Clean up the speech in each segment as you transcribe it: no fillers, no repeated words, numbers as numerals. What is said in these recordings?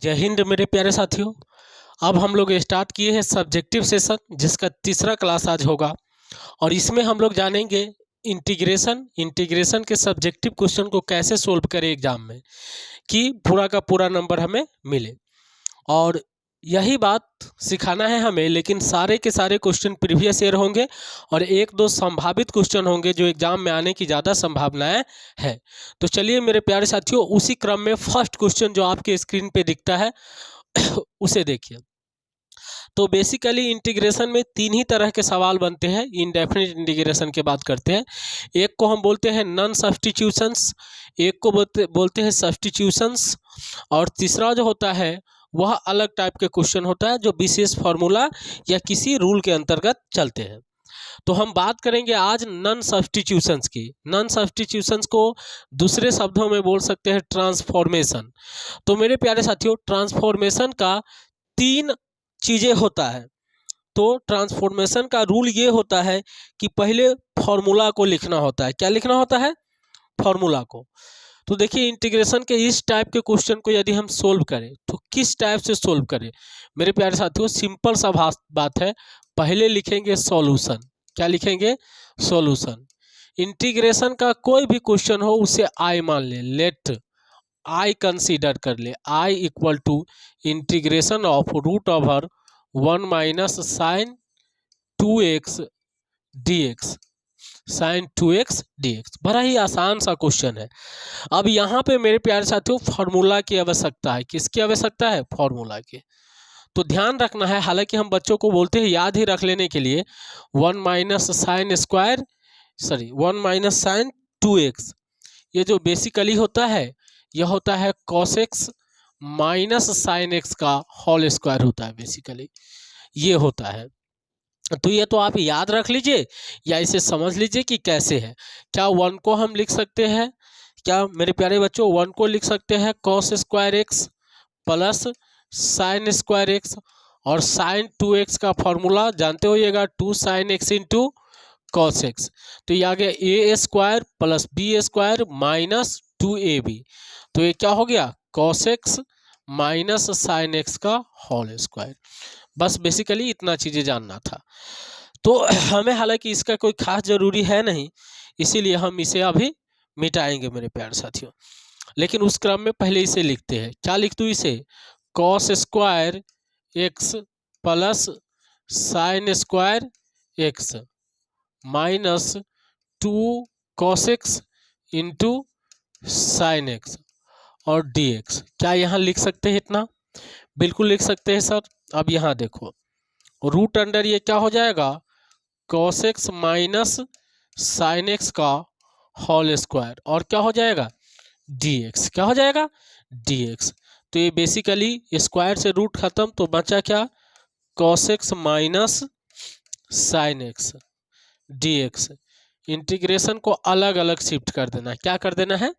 जय हिंद मेरे प्यारे साथियों। अब हम लोग स्टार्ट किए हैं सब्जेक्टिव सेशन, जिसका तीसरा क्लास आज होगा और इसमें हम लोग जानेंगे इंटीग्रेशन के सब्जेक्टिव क्वेश्चन को कैसे सोल्व करें एग्जाम में कि पूरा का पूरा नंबर हमें मिले। और यही बात सिखाना है हमें, लेकिन सारे के सारे क्वेश्चन प्रीवियस ईयर होंगे और एक दो संभावित क्वेश्चन होंगे जो एग्जाम में आने की ज़्यादा संभावनाएं है। तो चलिए मेरे प्यारे साथियों, उसी क्रम में फर्स्ट क्वेश्चन जो आपके स्क्रीन पे दिखता है उसे देखिए। तो बेसिकली इंटीग्रेशन में तीन ही तरह के सवाल बनते हैं। इनडेफिनिट इंटीग्रेशन की बात करते हैं। एक को हम बोलते हैं नॉन सब्स्टिट्यूशंस, एक को बोलते हैं सब्स्टिट्यूशंस, और तीसरा जो होता है वह अलग टाइप के क्वेश्चन होता है जो विशेष फार्मूला या किसी रूल के अंतर्गत चलते हैं। तो हम बात करेंगे आज नॉन सब्स्टिट्यूशंस की। नॉन सब्स्टिट्यूशंस को दूसरे शब्दों में बोल सकते हैं ट्रांसफॉर्मेशन। तो मेरे प्यारे साथियों, ट्रांसफॉर्मेशन का तीन चीज़ें होता है। तो ट्रांसफॉर्मेशन का रूल ये होता है कि पहले फॉर्मूला को लिखना होता है। क्या लिखना होता है? फॉर्मूला को। तो देखिए, इंटीग्रेशन के इस टाइप के क्वेश्चन को यदि हम सोल्व करें तो किस टाइप से सोल्व करें मेरे प्यारे साथियों? सिंपल सा बात है, पहले लिखेंगे सॉल्यूशन। क्या लिखेंगे? सॉल्यूशन। इंटीग्रेशन का कोई भी क्वेश्चन हो उसे आई मान ले, लेट आई कंसीडर कर ले। I equal to integration of root over 1 minus sine 2x dx, sine 2x dx। बड़ा ही आसान सा क्वेश्चन है। अब यहाँ पे मेरे प्यारे साथियों फार्मूला की आवश्यकता है। किसकी आवश्यकता है? फार्मूला की। तो ध्यान रखना है, हालांकि हम बच्चों को बोलते हैं याद ही रख लेने के लिए 1 माइनस साइन 2x, ये जो बेसिकली होता है यह होता है cos x minus sine x का होल स्क्वायर होता है। बेसिकली ये होता है। तो ये तो आप याद रख लीजिए या इसे समझ लीजिए कि कैसे है। क्या 1 को हम लिख सकते हैं? क्या मेरे प्यारे बच्चों 1 को लिख सकते हैं cos square x plus sine square x, और साइन 2x का फॉर्मूला जानते होइएगा 2 sine x into cos x. तो ये आ गया a square plus b square minus 2ab। तो ये क्या हो गया? cos x minus sine x का होल स्क्वायर। बस बेसिकली इतना चीज़ें जानना था। तो हमें हालांकि इसका कोई खास जरूरी है नहीं, इसीलिए हम इसे अभी मिटाएंगे मेरे प्यारे साथियों। लेकिन उस क्रम में पहले इसे लिखते हैं। क्या लिख दूँ इसे? cos square x plus sine square x minus 2 cos x into sign x और dx। क्या यहाँ लिख सकते हैं इतना? बिल्कुल लिख सकते हैं सर। अब यहाँ देखो, रूट अंडर ये क्या हो जाएगा? cos x minus sine x का होल स्क्वायर, और क्या हो जाएगा? dx। क्या हो जाएगा? dx। तो ये बेसिकली स्क्वायर से रूट खत्म, तो बचा क्या? cos x minus sine x dx। Integration को अलग अलग शिफ्ट कर देना है। क्या कर देना है?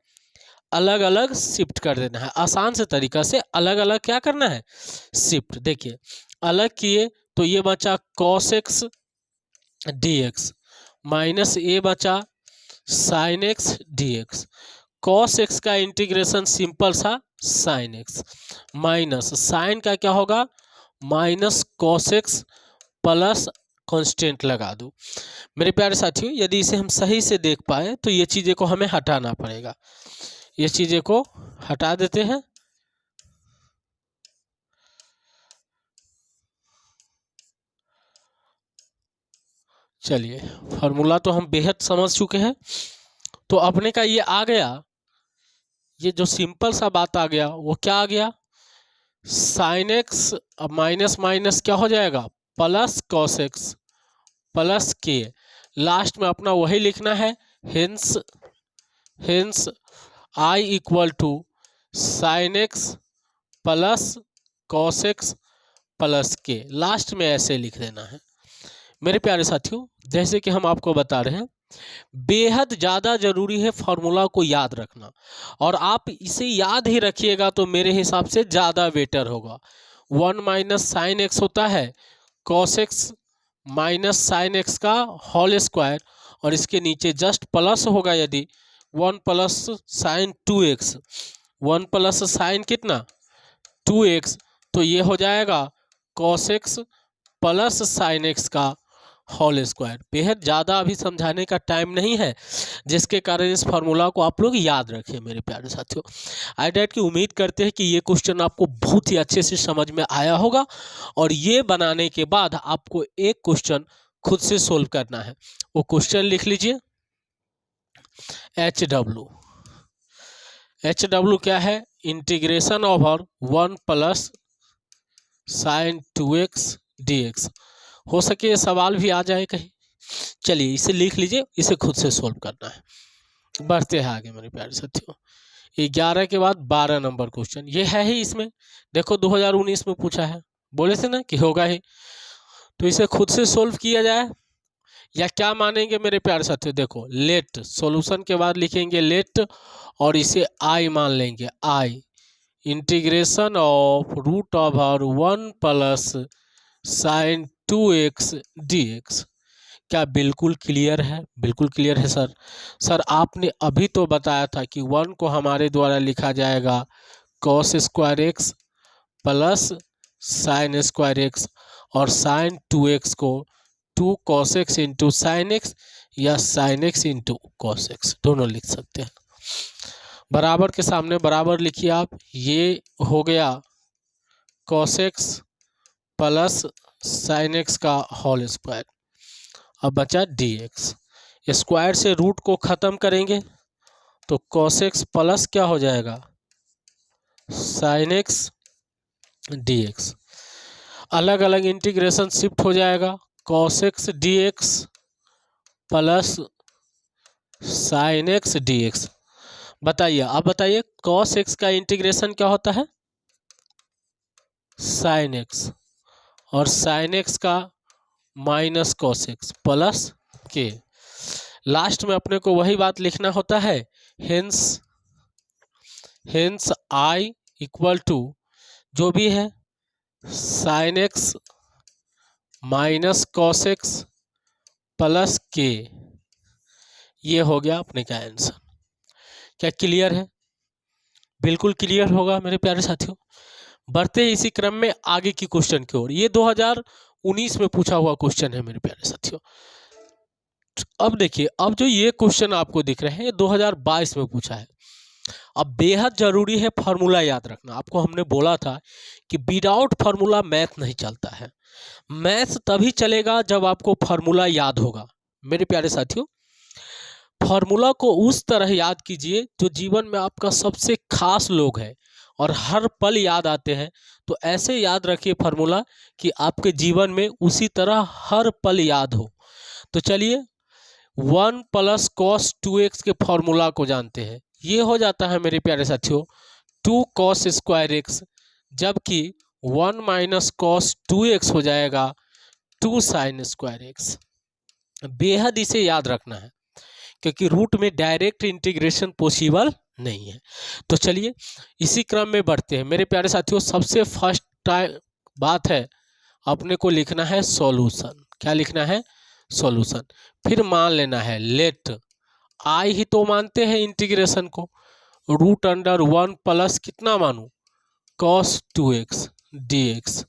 अलग अलग शिफ्ट कर देना है। आसान से तरीका से अलग अलग क्या करना है? शिफ्ट। देखिए, अलग किए तो ये बचा cos x dx माइनस ये बचा sine x dx। cos x का इंटीग्रेशन सिंपल सा साइन x, माइनस साइन का क्या होगा? Minus cos x plus constant लगा दो। मेरे प्यारे साथियों, यदि इसे हम सही से देख पाए तो ये चीज़ें को हमें हटाना पड़ेगा। ये चीज़ें को हटा देते हैं। चलिए, फार्मूला तो हम बेहद समझ चुके हैं। तो अपने का ये आ गया, ये जो सिंपल सा बात आ गया वो क्या आ गया? साइन एक्स अब माइनस माइनस क्या हो जाएगा? Plus cos x plus k. Last में अपना वही लिखना है, hence I equal to sine x plus cos x plus k. Last में ऐसे लिख देना है। मेरे प्यारे साथियों, जैसे कि हम आपको बता रहे हैं, बेहद ज़्यादा ज़रूरी है फार्मूला को याद रखना, और आप इसे याद ही रखिएगा तो मेरे हिसाब से ज़्यादा बेटर होगा। 1 माइनस साइन एक्स होता है cos x minus sine x का होल स्क्वायर, और इसके नीचे जस्ट प्लस होगा। यदि 1 plus sine 2x, 1 plus sign कितना 2x, तो ये हो जाएगा cos x plus sin x का होल स्क्वायर। बेहद ज़्यादा अभी समझाने का टाइम नहीं है, जिसके कारण इस फार्मूला को आप लोग याद रखें मेरे प्यारे साथियों। आई डेट की उम्मीद करते हैं कि ये क्वेश्चन आपको बहुत ही अच्छे से समझ में आया होगा, और ये बनाने के बाद आपको एक क्वेश्चन खुद से सोल्व करना है। वो क्वेश्चन लिख लीजिए, एच डब्ल्यू क्या है, integration over 1 plus sine 2x dx। हो सके ये सवाल भी आ जाए कहीं। चलिए इसे लिख लीजिए, इसे खुद से सोल्व करना है। बढ़ते हैं आगे मेरे प्यारे साथियों। 11 के बाद 12 नंबर क्वेश्चन ये है ही इसमें, देखो 2019 में पूछा है, बोले थे ना कि होगा ही। तो इसे खुद से सोल्व किया जाए या क्या मानेंगे मेरे प्यारे साथियों। देखो लेट, सॉल्यूशन के बाद लिखेंगे लेट और इसे आई मान लेंगे, I integration of root over 1 plus sine 2x dx। क्या बिल्कुल क्लियर है? बिल्कुल क्लियर है सर। सर आपने अभी तो बताया था कि 1 को हमारे द्वारा लिखा जाएगा cos square x plus sine square x, और साइन 2x को 2 cos x into sine x या sine x into cos x दोनों लिख सकते हैं। बराबर के सामने बराबर लिखिए आप, ये हो गया cos x plus sine x का होल स्क्वायर। अब बचा dx, स्क्वायर से रूट को खत्म करेंगे तो cos x प्लस क्या हो जाएगा, साइन एक्स dx। अलग अलग इंटीग्रेशन शिफ्ट हो जाएगा, cos x dx plus sine x dx। बताइए, अब बताइए cos x का इंटीग्रेशन क्या होता है, साइन एक्स, और साइन एक्स का minus cos x plus k. Last में अपने को वही बात लिखना होता है, हेंस आई इक्वल टू जो भी है sine x minus cos x plus k. ये हो गया अपने का आंसर। क्या क्लियर है? बिल्कुल क्लियर होगा मेरे प्यारे साथियों। बढ़ते हैं इसी क्रम में आगे की क्वेश्चन की ओर। ये 2019 में पूछा हुआ क्वेश्चन है मेरे प्यारे साथियों। अब देखिए, अब जो ये क्वेश्चन आपको दिख रहे हैं 2022 में पूछा है। अब बेहद जरूरी है फार्मूला याद रखना। आपको हमने बोला था कि विदाउट फार्मूला मैथ नहीं चलता है। मैथ तभी चलेगा जब आपको फार्मूला याद होगा मेरे प्यारे साथियों। फार्मूला को उस तरह याद कीजिए जो जीवन में आपका सबसे खास लोग है और हर पल याद आते हैं। तो ऐसे याद रखिए फार्मूला कि आपके जीवन में उसी तरह हर पल याद हो। तो चलिए 1 प्लस cos 2x के फार्मूला को जानते हैं। ये हो जाता है मेरे प्यारे साथियों 2 cos स्क्वायर एक्स, जबकि 1 माइनस cos 2x हो जाएगा 2 साइन स्क्वायर एक्स। बेहद इसे याद रखना है क्योंकि रूट में डायरेक्ट इंटीग्रेशन पॉसिबल नहीं है। तो चलिए इसी क्रम में बढ़ते हैं मेरे प्यारे साथियों। सबसे फर्स्ट बात है, अपने को लिखना है सॉल्यूशन। क्या लिखना है? सॉल्यूशन। फिर मान लेना है लेट, आई ही तो मानते हैं इंटीग्रेशन को, रूट अंडर 1 प्लस कितना मानूं, cos 2x dx।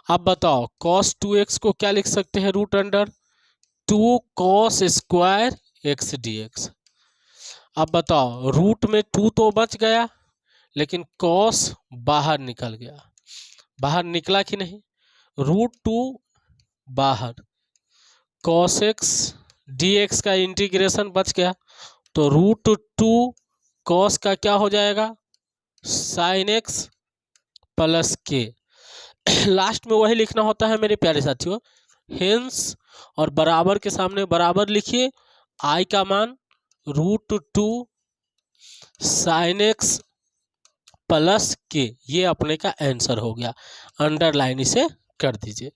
अब बताओ cos 2x को क्या लिख सकते हैं, root under 2 cos square x dx। अब बताओ रूट में 2 तो बच गया लेकिन cos बाहर निकल गया, बाहर निकला कि नहीं, रूट 2 बाहर, cos x dx का इंटीग्रेशन बच गया तो रूट 2 cos का क्या हो जाएगा, sign x plus k. Last में वही लिखना होता है मेरे प्यारे साथियों, हेंस, और बराबर के सामने बराबर लिखिए, आई का मान root 2 sign x plus k. ये अपने का आंसर हो गया। अंडरलाइन इसे कर दीजिए।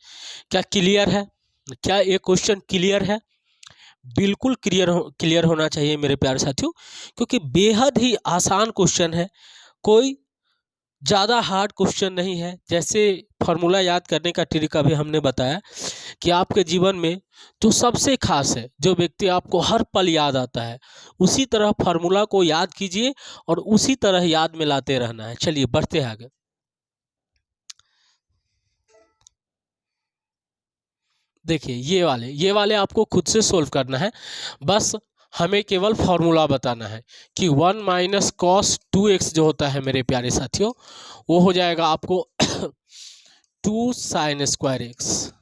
क्या क्लियर है? क्या ये क्वेश्चन क्लियर है? बिल्कुल क्लियर होना चाहिए मेरे प्यारे साथियों, क्योंकि बेहद ही आसान क्वेश्चन है, कोई ज़्यादा हार्ड क्वेश्चन नहीं है। जैसे फार्मूला याद करने का तरीका भी हमने बताया कि आपके जीवन में जो सबसे खास है, जो व्यक्ति आपको हर पल याद आता है, उसी तरह फार्मूला को याद कीजिए और उसी तरह याद में लाते रहना है। चलिए बढ़ते हैं आगे। देखिए ये वाले आपको खुद से सोल्व करना है, बस हमें केवल फॉर्मूला बताना है कि 1 माइनस कॉस 2x जो होता है मेरे प्यारे साथियों, वो हो जाएगा आपको 2 साइन स्क्वायर एक्स।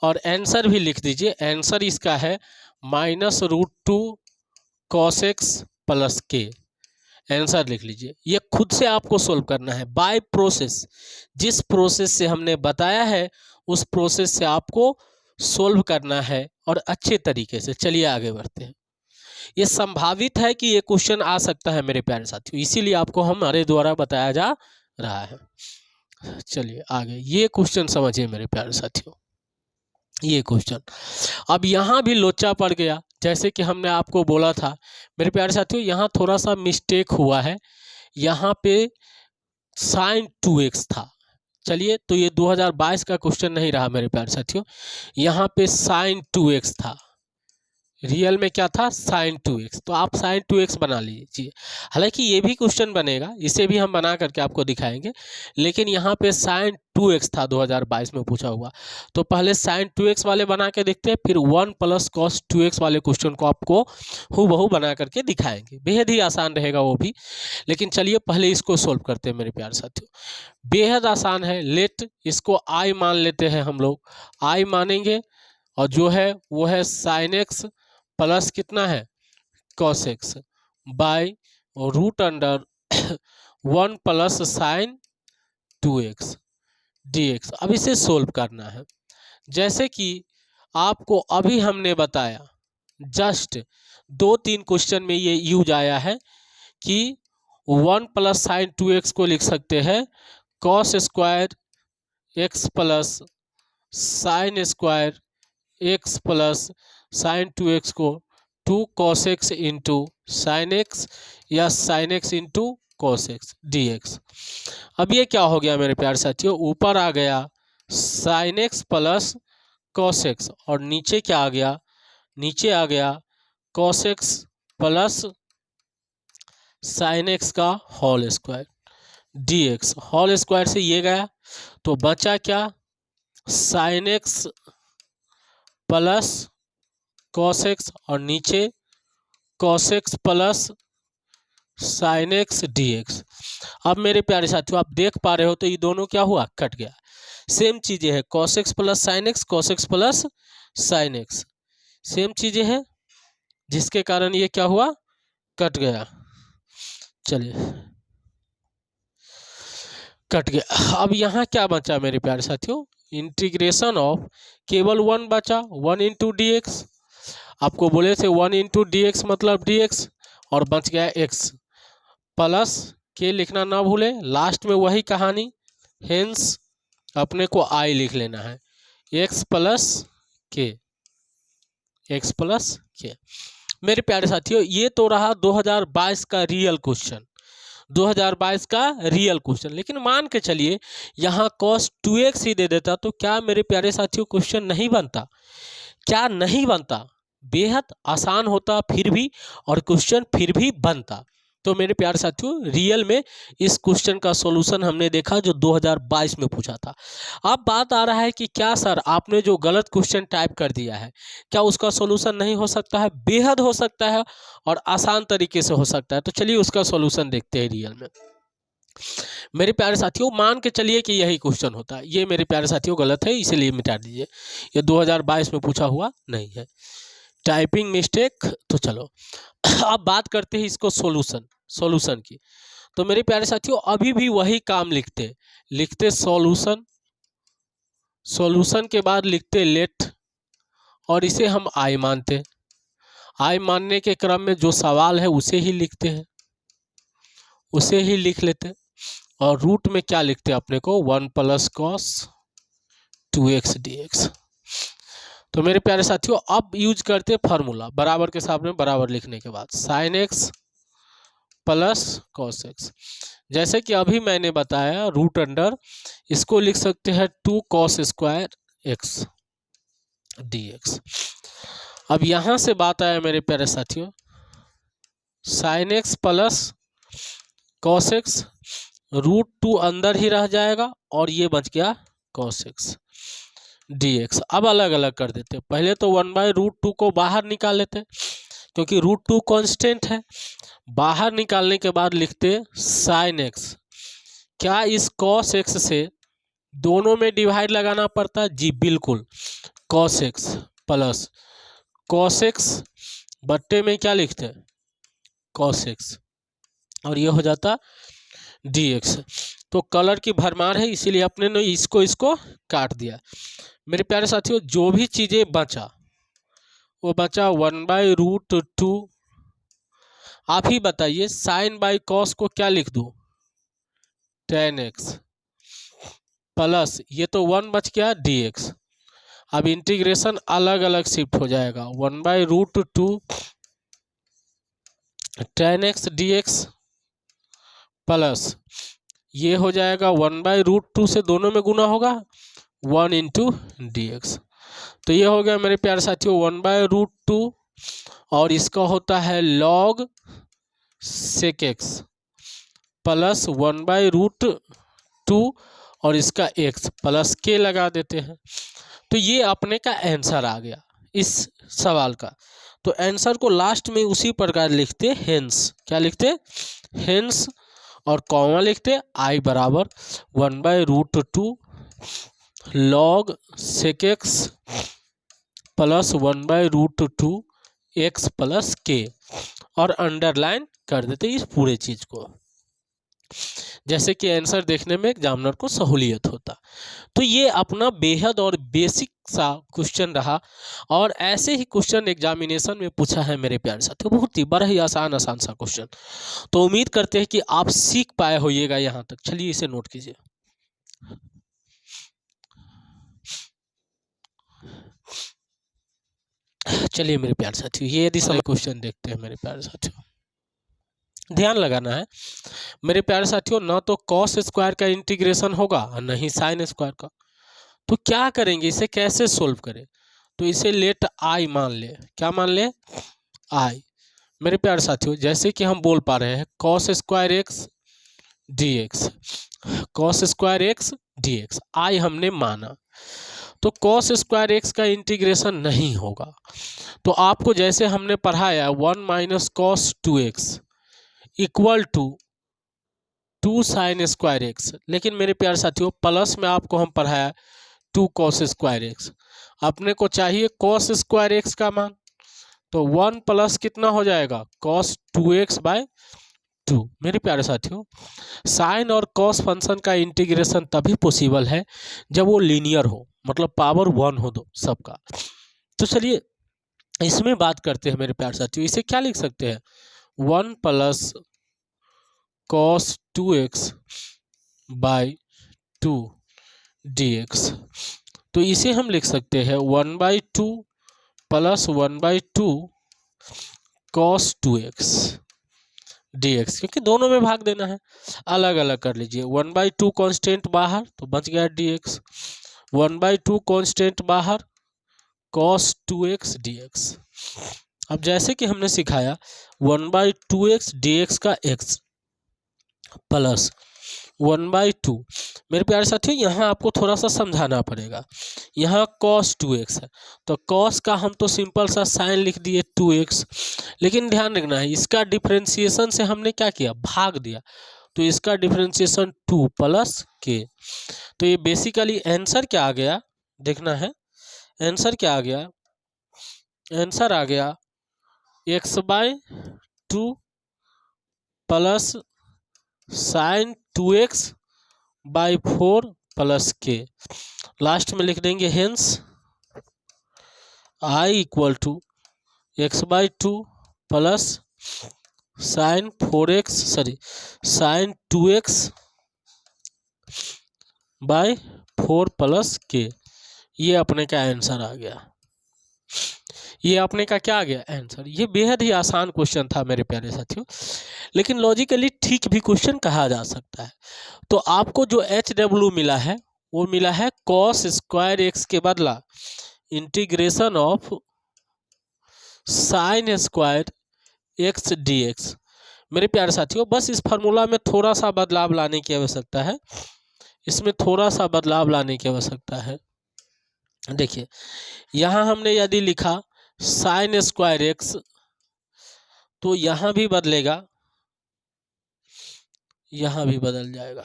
और आंसर भी लिख दीजिए, आंसर इसका है -√2 कॉस एक्स प्लस के। आंसर लिख लीजिए, ये खुद से आपको सोल्व करना है बाय प्रोसेस। जिस प्रोसेस से हमने बताया है उस प्रोसेस से आपको सोल्व करना है और अच्छे तरीके से। चलिए आगे बढ़ते हैं। ये संभावित है कि ये क्वेश्चन आ सकता है मेरे प्यारे साथियों, इसीलिए आपको हमारे द्वारा बताया जा रहा है। चलिए आगे, ये क्वेश्चन समझिए मेरे प्यारे साथियों। ये क्वेश्चन अब यहाँ भी लोचा पड़ गया, जैसे कि हमने आपको बोला था मेरे प्यारे साथियों, यहाँ थोड़ा सा मिस्टेक हुआ है। यहाँ पे साइन 2x था। चलिए, तो ये 2022 का क्वेश्चन नहीं रहा मेरे प्यारे साथियों, यहाँ पे साइन 2x था। रियल में क्या था? Sign 2x। तो आप साइन 2x बना लीजिए। हालांकि ये भी क्वेश्चन बनेगा, इसे भी हम बना करके आपको दिखाएंगे, लेकिन यहाँ पे साइन 2x था 2022 में पूछा हुआ। तो पहले साइन 2x वाले बना के देखते हैं, फिर 1 प्लस कॉस 2x वाले क्वेश्चन को आपको हूबहू बना करके दिखाएंगे। बेहद ही आसान रहेगा वो भी, लेकिन चलिए पहले इसको सोल्व करते हैं मेरे प्यारे साथियों। बेहद आसान है। लेट इसको आई मान लेते हैं हम लोग, आई मानेंगे, और जो है वो है साइन एक्स प्लस कितना है? Cos x by √1 plus sine 2x dx। अब इसे सोल्व करना है। जैसे कि आपको अभी हमने बताया, जस्ट 2-3 क्वेश्चन में ये यूज आया है कि 1 प्लस साइन 2x को लिख सकते हैं cos square x plus sine square x plus sine 2x को 2 cos x into sine x या sine x into cos x dx। अब ये क्या हो गया मेरे प्यारे साथियों? ऊपर आ गया sine x plus cos x, और नीचे क्या आ गया? नीचे आ गया cos x plus sine x का whole square dx। Whole square से ये गया, तो बचा क्या? Sine x plus cos x, और नीचे cos x plus sine x dx। अब मेरे प्यारे साथियों आप देख पा रहे हो, तो ये दोनों क्या हुआ? कट गया। सेम चीजें है, cos x plus sine x, cos x plus sine x, same चीजें हैं, जिसके कारण ये क्या हुआ? कट गया। चलिए, कट गया। अब यहाँ क्या बचा मेरे प्यारे साथियों? इंटीग्रेशन ऑफ केवल 1 बचा, 1 इंटू dx। आपको बोले थे 1 इंटू dx मतलब dx, और बच गया x प्लस के लिखना ना भूले, लास्ट में वही कहानी, हेंस अपने को I लिख लेना है, x प्लस के, x प्लस के। मेरे प्यारे साथियों ये तो रहा 2022 का रियल क्वेश्चन, 2022 का रियल क्वेश्चन। लेकिन मान के चलिए यहाँ cos 2x ही दे देता, तो क्या मेरे प्यारे साथियों क्वेश्चन नहीं बनता? क्या नहीं बनता? बेहद आसान होता फिर भी, और क्वेश्चन फिर भी बनता। तो मेरे प्यारे साथियों रियल में इस क्वेश्चन का सॉल्यूशन हमने देखा जो 2022 में पूछा था। अब बात आ रहा है कि क्या सर आपने जो गलत क्वेश्चन टाइप कर दिया है, क्या उसका सॉल्यूशन नहीं हो सकता है? बेहद हो सकता है, और आसान तरीके से हो सकता है। तो चलिए उसका सॉल्यूशन देखते हैं रियल में। मेरे प्यारे साथियों मान के चलिए कि यही क्वेश्चन होता है, ये मेरे प्यारे साथियों गलत है, इसीलिए मिटा दीजिए, ये 2022 में पूछा हुआ नहीं है, टाइपिंग मिस्टेक। तो चलो अब बात करते हैं इसको सॉल्यूशन की। तो मेरे प्यारे साथियों अभी भी वही काम लिखते सॉल्यूशन के बाद लिखते लेट, और इसे हम आई मानते। आई मानने के क्रम में जो सवाल है उसे ही लिखते हैं, उसे ही लिख लेते, और रूट में क्या लिखते हैं अपने को? 1 प्लस कॉस 2x dx। तो मेरे प्यारे साथियों अब यूज करते फार्मूला, बराबर के सामने बराबर लिखने के बाद sign x plus cos x. जैसे कि अभी मैंने बताया √, इसको लिख सकते हैं 2 cos स्क्वायर एक्स dx। अब यहाँ से बात आया मेरे प्यारे साथियों, sign x plus cos x, √2 अंदर ही रह जाएगा, और ये बच गया कॉस एक्स dx। अब अलग अलग कर देते हैं। पहले तो 1/√2 को बाहर निकाल लेते हैं क्योंकि √2 कांस्टेंट है। बाहर निकालने के बाद लिखते sin x। क्या इस cos x से दोनों में डिवाइड लगाना पड़ता है? जी बिल्कुल। cos x plus cos x बट्टे में क्या लिखते हैं? cos x, और ये हो जाता dx। तो कलर की भरमार है इसीलिए अपने ने इसको काट दिया। मेरे प्यारे साथियों, जो भी चीज़ें बचा वो बचा 1/√2। आप ही बताइए sin बाई cos को क्या लिख दूँ? tan x प्लस ये तो 1 बच गया dx। अब इंटीग्रेशन अलग अलग शिफ्ट हो जाएगा। 1/√2 tan x dx प्लस ये हो जाएगा 1/√2 से दोनों में गुना होगा 1 इंटू dx। तो ये हो गया मेरे प्यारे साथियों 1/√2 और इसका होता है log sec x प्लस 1/√2 और इसका x प्लस k लगा देते हैं। तो ये अपने का आंसर आ गया इस सवाल का। तो आंसर को लास्ट में उसी प्रकार लिखते हेंस। क्या लिखते? हेंस, और कॉमा लिखते i बराबर 1/√2 log sec x plus 1/√2 x plus k, और अंडरलाइन कर देते इस पूरे चीज को, जैसे कि आंसर देखने में एग्जामिनर को सहूलियत होता। तो ये अपना बेहद और बेसिक सा क्वेश्चन रहा, और ऐसे ही क्वेश्चन एग्जामिनेशन में पूछा है मेरे प्यारे साथियों, बहुत ही बड़ा ही आसान सा क्वेश्चन। तो उम्मीद करते हैं कि आप सीख पाए होइएगा यहाँ तक। चलिए इसे नोट कीजिए। चलिए मेरे प्यारे साथियों, ये यदि सभी क्वेश्चन देखते हैं मेरे प्यारे साथियों, ध्यान लगाना है मेरे प्यारे साथियों, ना तो कॉस स्क्वायर का इंटीग्रेशन होगा और नहीं साइन स्क्वायर का। तो क्या करेंगे, इसे कैसे सोल्व करें? तो इसे लेट आई मान ले। क्या मान ले? आई। मेरे प्यारे साथियों, जैसे कि हम बोल पा रहे हैं cos square x d x, cos square x d x, I हमने माना। तो कॉस स्क्वायर एक्स का इंटीग्रेशन नहीं होगा। तो आपको जैसे हमने पढ़ाया 1 minus cos 2x equal to 2 sine square x, लेकिन मेरे प्यारे साथियों प्लस में आपको हम पढ़ाया 2 कॉस स्क्वायर एक्स। अपने को चाहिए कॉस स्क्वायर एक्स का मान, तो 1 प्लस कितना हो जाएगा? Cos 2x by 2। मेरे प्यारे साथियों, साइन और कॉस फंक्शन का इंटीग्रेशन तभी पॉसिबल है जब वो लीनियर हो, मतलब पावर 1 हो दो सबका। तो चलिए इसमें बात करते हैं मेरे प्यारे साथियों। इसे क्या लिख सकते हैं? 1 plus cos 2x by 2 dx। तो इसे हम लिख सकते हैं 1/2 प्लस 1/2 cos 2x dx, क्योंकि दोनों में भाग देना है। अलग अलग कर लीजिए। 1/2 कांस्टेंट बाहर तो बच गया dx, 1/2 कांस्टेंट बाहर cos 2x dx। अब जैसे कि हमने सिखाया 1/2x dx का x प्लस 1/2। मेरे प्यारे साथियों, यहाँ आपको थोड़ा सा समझाना पड़ेगा। यहाँ cos 2x है, तो cos का हम तो सिंपल सा साइन लिख दिए 2x, लेकिन ध्यान रखना है इसका डिफरेंशिएशन से हमने क्या किया? भाग दिया। तो इसका डिफरेंशिएशन 2 प्लस k। तो ये बेसिकली आंसर क्या आ गया देखना है। आंसर क्या आ गया? आंसर आ गया x/2 plus sine 2x by 4 plus k। Last में लिख देंगे hence i equal to x/2 plus sine 2x by 4 plus k। ये अपने का आंसर आ गया। ये अपने का क्या आ गया? आंसर। ये बेहद ही आसान क्वेश्चन था मेरे प्यारे साथियों, लेकिन लॉजिकली ठीक भी क्वेश्चन कहा जा सकता है। तो आपको जो HW मिला है वो मिला है cos स्क्वायर एक्स के बदला integration of sine square x dx। मेरे प्यारे साथियों, बस इस फार्मूला में थोड़ा सा बदलाव लाने की आवश्यकता है। इसमें थोड़ा सा बदलाव लाने की आवश्यकता है। देखिए यहाँ हमने यदि लिखा साइन स्क्वायर एक्स, तो यहाँ भी बदलेगा, यहाँ भी बदल जाएगा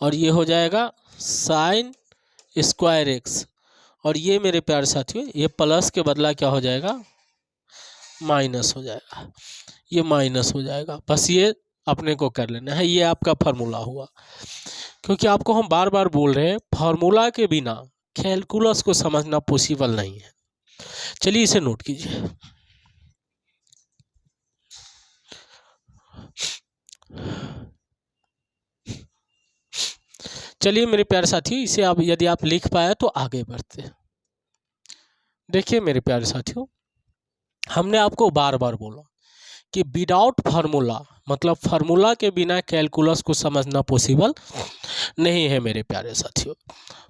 और ये हो जाएगा साइन स्क्वायर एक्स। और ये मेरे प्यारे साथियों ये प्लस के बदला क्या हो जाएगा, माइनस हो जाएगा, ये माइनस हो जाएगा। बस ये अपने को कर लेना है, ये आपका फार्मूला हुआ। क्योंकि आपको हम बार बार बोल रहे हैं फार्मूला के बिना कैलकुलस को समझना पॉसिबल नहीं है। चलिए इसे नोट कीजिए। चलिए मेरे प्यारे साथियों इसे आप यदि आप लिख पाए तो आगे बढ़ते हैं। देखिए मेरे प्यारे साथियों हमने आपको बार बार बोला कि विदाउट फार्मूला, मतलब फार्मूला के बिना कैलकुलस को समझना पॉसिबल नहीं है मेरे प्यारे साथियों।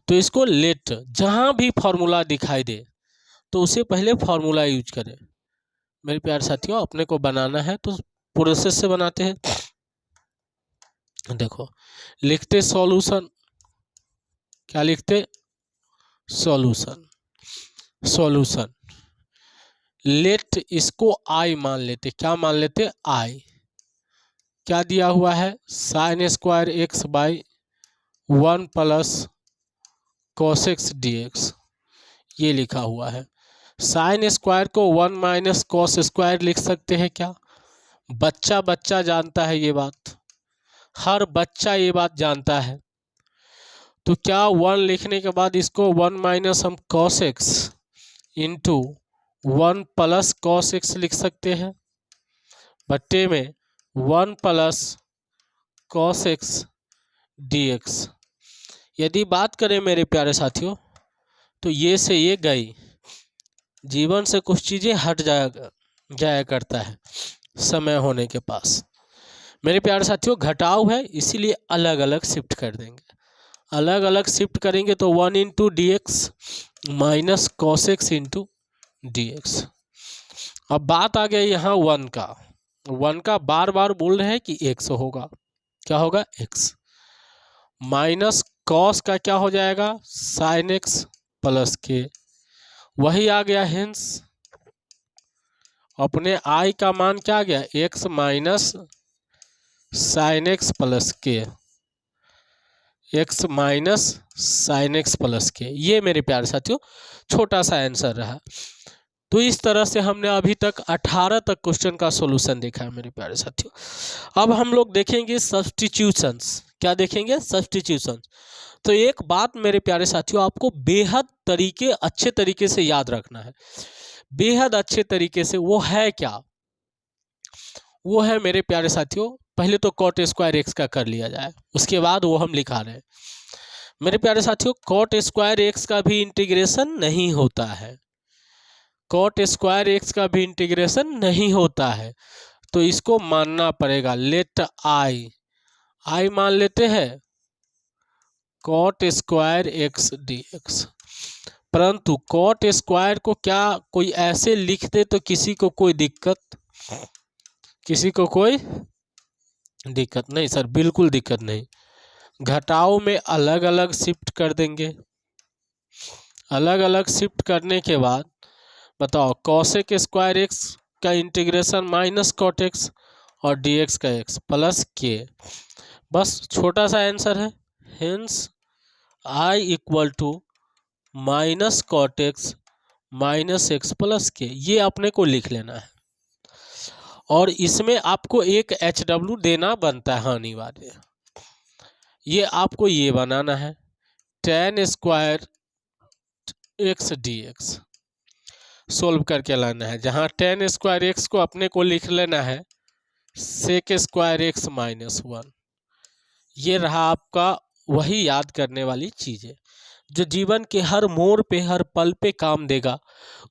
तो इसको लेट जहाँ भी फार्मूला दिखाई दे तो उसे पहले फार्मूला यूज करें। मेरे प्यारे साथियों अपने को बनाना है तो प्रोसेस से बनाते हैं। देखो लिखते सॉल्यूशन, क्या लिखते, सॉल्यूशन, सॉल्यूशन। लेट इसको आई मान लेते, क्या मान लेते, आई। क्या दिया हुआ है, sign square x by 1 plus cos x d x, ये लिखा हुआ है। साइन स्क्वायर को 1 माइनस कॉस स्क्वायर लिख सकते हैं क्या, बच्चा बच्चा जानता है ये बात, हर बच्चा ये बात जानता है। तो क्या 1 लिखने के बाद इसको 1 माइनस हम cos x into 1 plus cos x लिख सकते हैं, बट्टे में 1 plus cos x d x. यदि बात करें मेरे प्यारे साथियों तो ये से ये गई, जीवन से कुछ चीज़ें हट जाया करता है समय होने के पास। मेरे प्यारे साथियों घटाव है इसीलिए अलग अलग शिफ्ट कर देंगे, अलग अलग शिफ्ट करेंगे तो 1 into D x minus cos x into D x. अब बात आ गया यहाँ 1 का, 1 का बार बार बोल रहे हैं कि एक्स होगा, क्या होगा, एक्स माइनस कॉस का क्या हो जाएगा, साइन एक्स प्लस के, वही आ गया। हेंस अपने आई का मान क्या आ गया, x minus sine x plus k, x minus sine x plus k. ये मेरे प्यारे साथियों छोटा सा आंसर रहा। तो इस तरह से हमने अभी तक 18 तक क्वेश्चन का सॉल्यूशन देखा है मेरे प्यारे साथियों। अब हम लोग देखेंगे सब्स्टिट्यूशंस। क्या देखेंगे, सब्स्टिट्यूशन। तो एक बात मेरे प्यारे साथियों आपको बेहद अच्छे तरीके से याद रखना है, बेहद अच्छे तरीके से। वो है क्या, वो है मेरे प्यारे साथियों, पहले तो कॉट स्क्वायर एक्स का कर लिया जाए, उसके बाद वो हम लिखा रहे हैं। मेरे प्यारे साथियों कॉट स्क्वायर एक्स का भी इंटीग्रेशन नहीं होता है, कॉट स्क्वायर एक्स का भी इंटीग्रेशन नहीं होता है। तो इसको मानना पड़ेगा, लेट आई, आई मान लेते हैं cot square x d x. परंतु कॉट स्क्वायर को क्या कोई ऐसे लिखते तो किसी को कोई दिक्कत, किसी को कोई दिक्कत नहीं सर, बिल्कुल दिक्कत नहीं। घटाव में अलग अलग शिफ्ट कर देंगे, अलग अलग शिफ्ट करने के बाद बताओ कॉसेक स्क्वायर एक्स का इंटीग्रेशन माइनस कॉट एक्स और डी एक्स का एक्स प्लस के, बस छोटा सा आंसर है। Hence I equal to minus cot x minus x plus k, ये अपने को लिख लेना है। और इसमें आपको एक HW देना बनता है अनिवार्य, ये आपको ये बनाना है tan square x d x solve करके लाना है, जहाँ tan स्क्वायर एक्स को अपने को लिख लेना है सेक स्क्वायर एक्स माइनस 1। ये रहा आपका वही याद करने वाली चीज़ है जो जीवन के हर मोड़ पे हर पल पे काम देगा,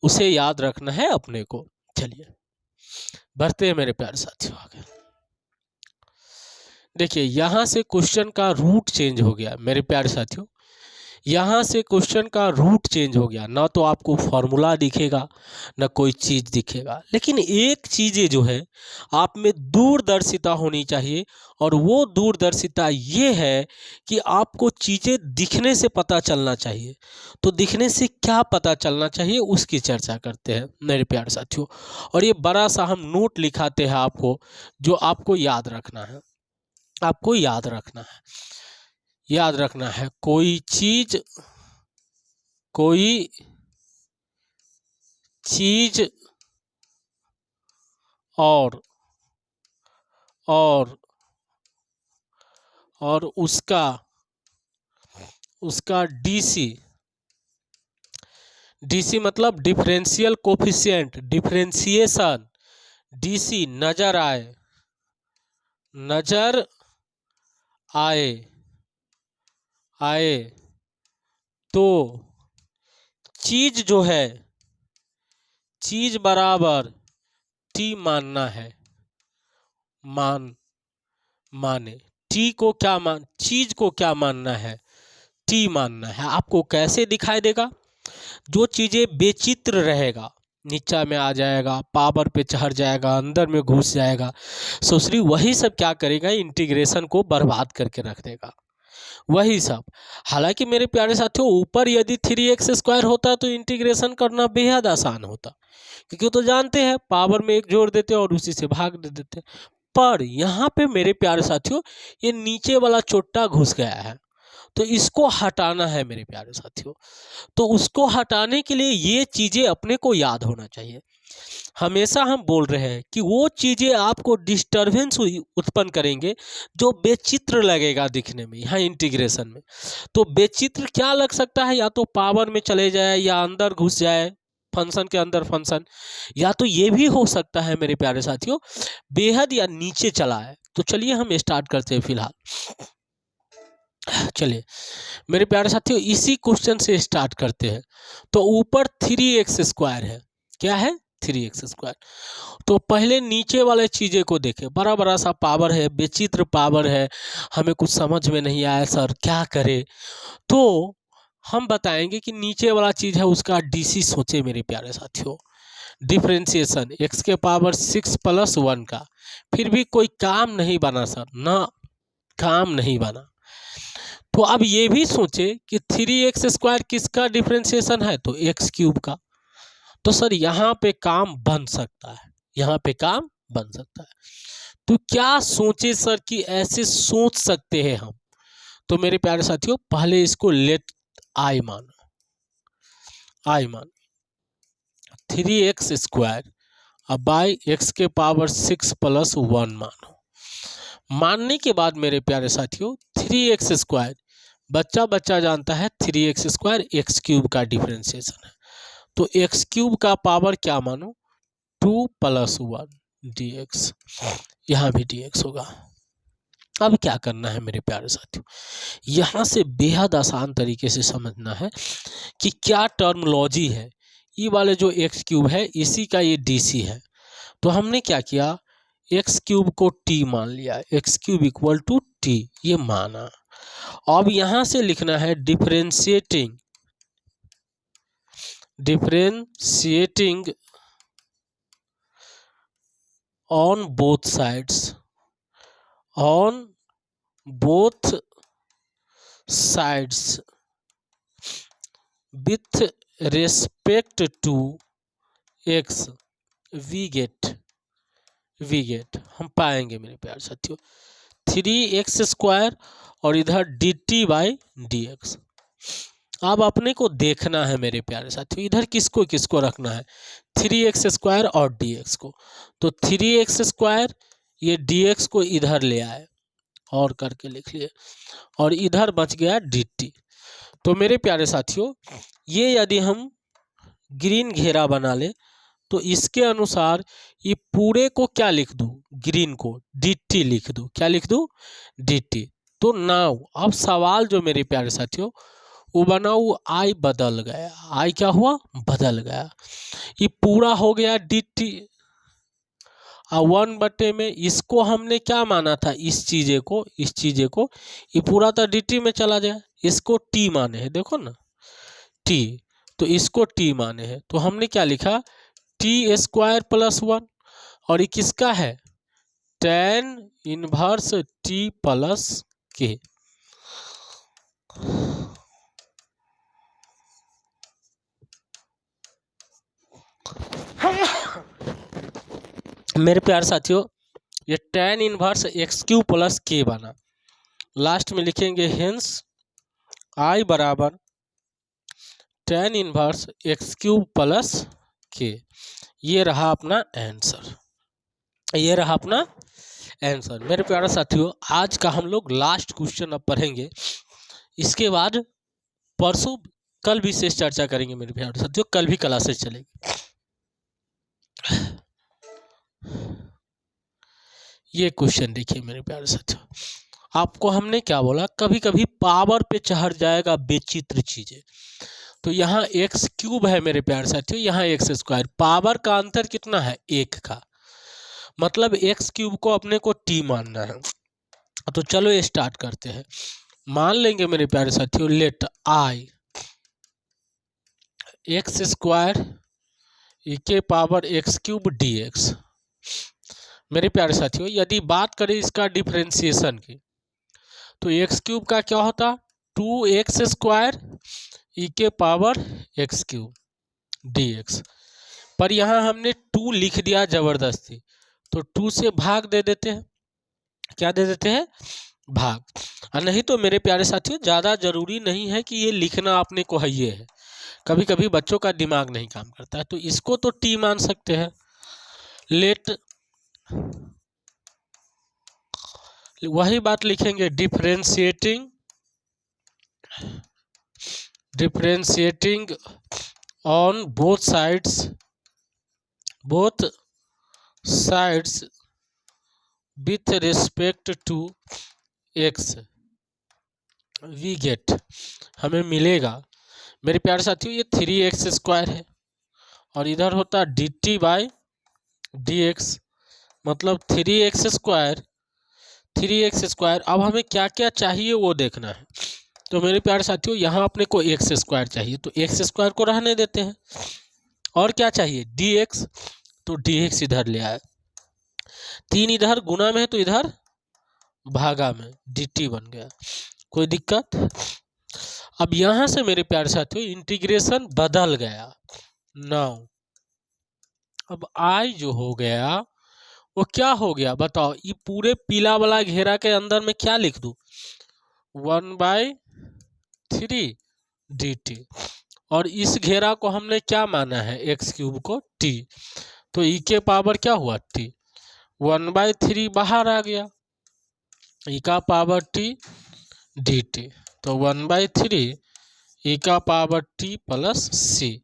उसे याद रखना है अपने को। चलिए बढ़ते हैं मेरे प्यारे साथियों आगे। देखिए यहाँ से क्वेश्चन का रूट चेंज हो गया मेरे प्यारे साथियों। यहाँ से क्वेश्चन का रूट चेंज हो गया, ना तो आपको फॉर्मूला दिखेगा ना कोई चीज़ दिखेगा, लेकिन एक चीज़ें जो है आप में दूरदर्शिता होनी चाहिए, और वो दूरदर्शिता ये है कि आपको चीज़ें दिखने से पता चलना चाहिए। तो दिखने से क्या पता चलना चाहिए उसकी चर्चा करते हैं मेरे प्यारे साथियों। और ये बड़ा सा हम नोट लिखाते हैं आपको, जो आपको याद रखना है, आपको याद रखना है, याद रखना है। कोई चीज और और और उसका डीसी मतलब डिफरेंशियल कोफिशिएंट, डिफरेंशिएशन, डीसी नजर आए आए तो चीज जो है, चीज बराबर टी मानना है, माने टी को क्या चीज को क्या मानना है, टी मानना है। आपको कैसे दिखाई देगा? जो चीजें बेचित्र रहेगा, नीचा में आ जाएगा, पावर पे चढ़ जाएगा, अंदर में घुस जाएगा, सोचरी वही सब क्या करेगा, इंटीग्रेशन को बर्बाद करके रख देगा, वही सब। हालांकि मेरे प्यारे साथियों, ऊपर यदि 3x² होता तो इंटीग्रेशन करना बेहद आसान होता, क्योंकि तो जानते हैं पावर में एक जोड़ देते और उसी से भाग दे देते। पर यहाँ पे मेरे प्यारे साथियों ये नीचे वाला चोट्टा घुस गया है, तो इसको हटाना है मेरे प्यारे साथियों। तो उसको हटाने के लिए ये चीज़ें अपने को याद होना चाहिए। हमेशा हम बोल रहे हैं कि वो चीज़ें आपको डिस्टरबेंस उत्पन्न करेंगे जो बेचित्र लगेगा दिखने में, यहाँ इंटीग्रेशन में। तो बेचित्र क्या लग सकता है? या तो पावर में चले जाए, या अंदर घुस जाए, फंक्शन के अंदर फंक्शन, या तो ये भी हो सकता है मेरे प्यारे साथियों बेहद या नीचे चला है। तो चलिए हम स्टार्ट करते हैं फिलहाल। चलिए मेरे प्यारे साथियों इसी क्वेश्चन से स्टार्ट करते हैं। तो ऊपर 3x² है, क्या है? 3x²। तो पहले नीचे वाले चीज़ें को देखें, बड़ा बड़ा सा पावर है, बेचित्र पावर है, हमें कुछ समझ में नहीं आया सर क्या करें। तो हम बताएंगे कि नीचे वाला चीज़ है उसका डीसी सोचे मेरे प्यारे साथियों, डिफ्रेंशिएशन x के पावर 6 + 1 का, फिर भी कोई काम नहीं बना सर, ना काम नहीं बना। तो अब ये भी सोचे कि 3x² किसका डिफ्रेंशिएशन है? तो x³ का। तो सर यहाँ पे काम बन सकता है, यहाँ पे काम बन सकता है। तो क्या सोचे सर कि ऐसे सोच सकते हैं हम? तो मेरे प्यारे साथियों पहले इसको लेट आई मानो, आई मानो 3x² अब बाई x के पावर 6 + 1 मानो। मानने के बाद मेरे प्यारे साथियों 3x² बच्चा जानता है 3x² x³ का डिफरेंशिएशन है। तो x³ का पावर क्या मानो? 2 + 1 dx, यहाँ भी dx होगा। अब क्या करना है मेरे प्यारे साथियों, यहाँ से बेहद आसान तरीके से समझना है कि क्या टर्मोलॉजी है। ये वाले जो x³ है इसी का ये dc है। तो हमने क्या किया, x³ को t मान लिया, x³ = t ये माना। अब यहाँ से लिखना है differentiating on both sides, on both sides with respect to x we get हम पाएंगे मेरे प्यारे साथियों 3x² और इधर dt/dx। अब अपने को देखना है मेरे प्यारे साथियों इधर किसको किसको रखना है, 3x² और dx को। तो 3x² ये dx को इधर ले आए और करके लिख लिए, और इधर बच गया dt। तो मेरे प्यारे साथियों ये यदि हम ग्रीन घेरा बना ले तो इसके अनुसार ये पूरे को क्या लिख दूं, ग्रीन को dt लिख दूं, क्या लिख दूं, dt। तो नाउ अब सवाल जो मेरे प्यारे साथियों वो बना, वो आई बदल गया, आई क्या हुआ, बदल गया, ये पूरा हो गया dt। और 1 में इसको हमने क्या माना था, इस चीज़े को ये पूरा तो dt में चला जाए, इसको t माने हैं, देखो ना t, तो इसको t माने हैं, तो हमने क्या लिखा t² + 1, और ये किसका है tan इनवर्स t + k। मेरे प्यारे साथियों, ये tan इनवर्स x³ + k बना। लास्ट में लिखेंगे हेंस I बराबर tan इनवर्स x³ + k। ये रहा अपना आंसर, ये रहा अपना आंसर। मेरे प्यारे साथियों, आज का हम लोग लास्ट क्वेश्चन अब पढ़ेंगे, इसके बाद परसों कल विशेष चर्चा करेंगे। मेरे प्यारे साथियों, कल भी क्लासेस चलेगी। ये क्वेश्चन देखिए मेरे प्यारे साथियों, आपको हमने क्या बोला, कभी कभी पावर पे चढ़ जाएगा बेचित्र चीजें। तो यहाँ x³ है मेरे प्यारे साथियों, यहाँ x²। पावर का अंतर कितना है, 1 का, मतलब x³ को अपने को t मानना है। तो चलो स्टार्ट करते हैं। मान लेंगे मेरे प्यारे साथियों, late I x² e⁻x³ dx। मेरे प्यारे साथियों, यदि बात करें इसका डिफरेंशिएशन की, तो x³ का क्या होता, 2x² e⁻x³ dx। पर यहाँ हमने 2 लिख दिया जबरदस्ती, तो 2 से भाग दे देते हैं, क्या दे देते हैं, भाग। और नहीं तो मेरे प्यारे साथियों, ज़्यादा जरूरी नहीं है कि ये लिखना आपने को है, ये है, कभी कभी बच्चों का दिमाग नहीं काम करता है, तो इसको तो t मान सकते हैं। लेट वही बात लिखेंगे, differentiating on both sides with respect to x, we get, हमें मिलेगा मेरे प्यारे साथियों, ये 3x² है, और इधर होता dt/dx, मतलब 3x²। अब हमें क्या क्या चाहिए वो देखना है। तो मेरे प्यारे साथियों, यहाँ अपने को x² चाहिए, तो x² को रहने देते हैं। और क्या चाहिए, dx, तो dx इधर ले आए, 3 इधर गुना में है तो इधर भागा में, dt बन गया, कोई दिक्कत। अब यहाँ से मेरे प्यारे साथियों इंटीग्रेशन बदल गया। नाउ अब I जो हो गया वो क्या हो गया बताओ, ये पूरे पीला वाला घेरा के अंदर में क्या लिख दूं, 1/3 dt, और इस घेरा को हमने क्या माना है, x³ को t, तो e⁻ क्या हुआ t, 1/3 बाहर आ गया, e⁻t dt, तो 1/3 e⁻t + c,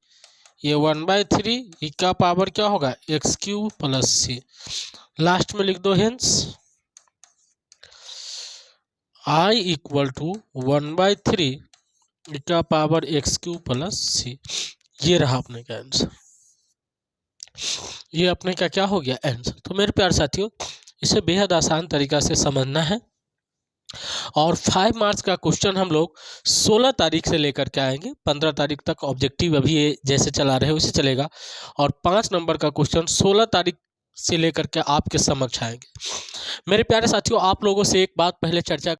ये 1/3 e⁻ क्या होगा, x³ + c। लास्ट में लिख दो हेंस I = 1/3 e⁻x³ + c। ये रहा अपने का आंसर, ये अपने का क्या हो गया, आंसर। तो मेरे प्यारे साथियों, इसे बेहद आसान तरीका से समझना है, और 5 मार्क्स का क्वेश्चन हम लोग 16 तारीख से लेकर के आएंगे। 15 तारीख तक ऑब्जेक्टिव अभी ये जैसे चला रहे वैसे चलेगा, और 5 नंबर का क्वेश्चन 16 तारीख से लेकर के आपके समक्ष आएंगे। मेरे प्यारे साथियों, आप लोगों से एक बात पहले चर्चा